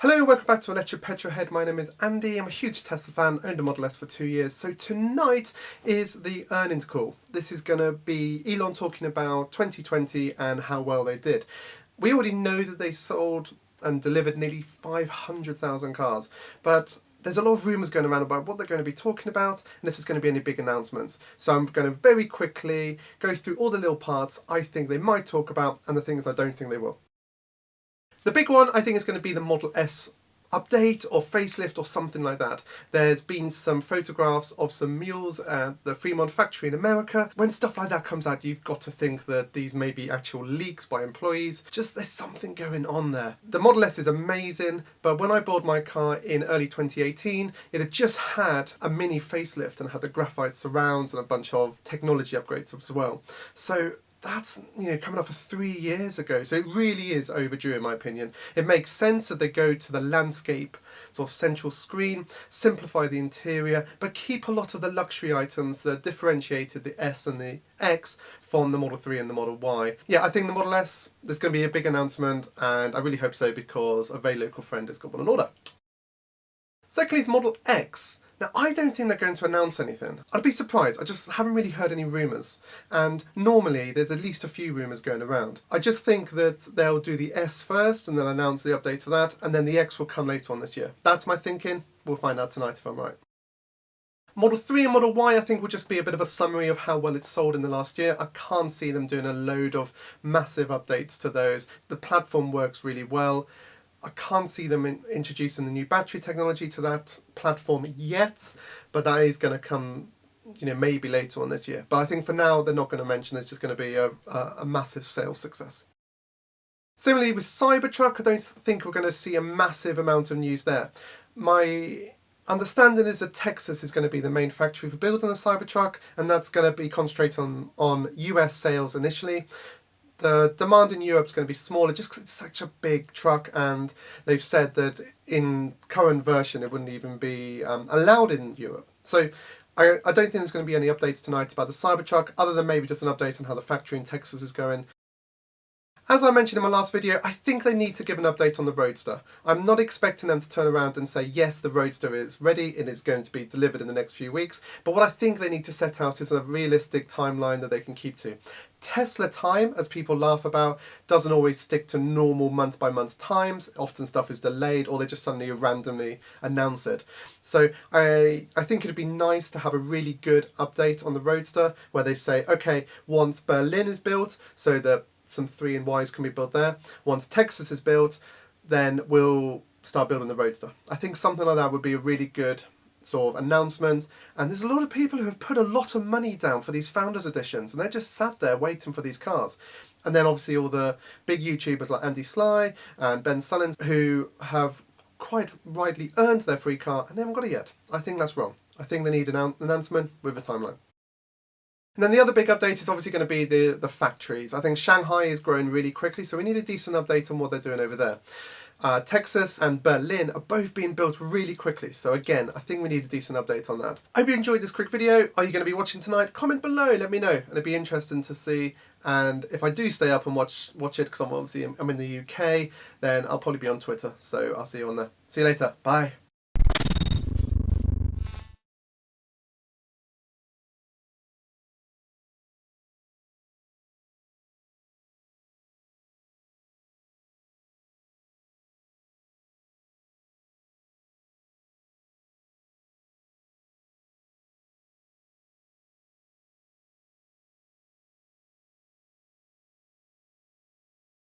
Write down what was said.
Hello, welcome back to Electric Petrolhead. My name is Andy. I'm a huge Tesla fan, owned a Model S for 2 years. So tonight is the earnings call. This is going to be Elon talking about 2020 and how well they did. We already know that they sold and delivered nearly 500,000 cars, but there's a lot of rumours going around about what they're going to be talking about and if there's going to be any big announcements. So I'm going to very quickly go through all the little parts I think they might talk about and the things I don't think they will. The big one, I think, is going to be the Model S update or facelift or something like that. There's been some photographs of some mules at the Fremont factory in America. When stuff like that comes out, you've got to think that these may be actual leaks by employees. Just there's something going on there. The Model S is amazing, but when I bought my car in early 2018, it had just had a mini facelift and had the graphite surrounds and a bunch of technology upgrades as well. So that's, coming off of 3 years ago. So it really is overdue in my opinion. It makes sense that they go to the landscape sort of central screen, simplify the interior, but keep a lot of the luxury items that differentiated the S and the X from the Model 3 and the Model Y. Yeah, I think the Model S, there's going to be a big announcement, and I really hope so because a very local friend has got one on order. Secondly is Model X. Now, I don't think they're going to announce anything. I'd be surprised. I just haven't really heard any rumours. And normally, there's at least a few rumours going around. I just think that they'll do the S first and then announce the update for that, and then the X will come later on this year. That's my thinking. We'll find out tonight if I'm right. Model 3 and Model Y, I think, will just be a bit of a summary of how well it's sold in the last year. I can't see them doing a load of massive updates to those. The platform works really well. I can't see them introducing the new battery technology to that platform yet, but that is going to come, maybe later on this year. But I think for now, they're not going to mention it's just going to be a massive sales success. Similarly with Cybertruck, I don't think we're going to see a massive amount of news there. My understanding is that Texas is going to be the main factory for building the Cybertruck, and that's going to be concentrated on US sales initially. The demand in Europe is going to be smaller just because it's such a big truck, and they've said that in current version it wouldn't even be allowed in Europe. So I don't think there's going to be any updates tonight about the Cybertruck, other than maybe just an update on how the factory in Texas is going. As I mentioned in my last video, I think they need to give an update on the Roadster. I'm not expecting them to turn around and say, yes, the Roadster is ready and it's going to be delivered in the next few weeks. But what I think they need to set out is a realistic timeline that they can keep to. Tesla time, as people laugh about, doesn't always stick to normal month-by-month times. Often stuff is delayed, or they just suddenly randomly announce it. So I think it'd be nice to have a really good update on the Roadster where they say, okay, once Berlin is built, so that some 3 and Ys can be built there. Once Texas is built, then we'll start building the Roadster. I think something like that would be a really good sort of announcement. And there's a lot of people who have put a lot of money down for these Founders Editions, and they're just sat there waiting for these cars. And then obviously all the big YouTubers like Andy Sly and Ben Sullins, who have quite rightly earned their free car, and they haven't got it yet. I think that's wrong. I think they need an announcement with a timeline. And then the other big update is obviously going to be the factories. I think Shanghai is growing really quickly, so we need a decent update on what they're doing over there. Texas and Berlin are both being built really quickly, so again, I think we need a decent update on that. I hope you enjoyed this quick video. Are you going to be watching tonight? Comment below, let me know, and it'd be interesting to see. And if I do stay up and watch it, because I'm in the UK, then I'll probably be on Twitter, so I'll see you on there. See you later, bye.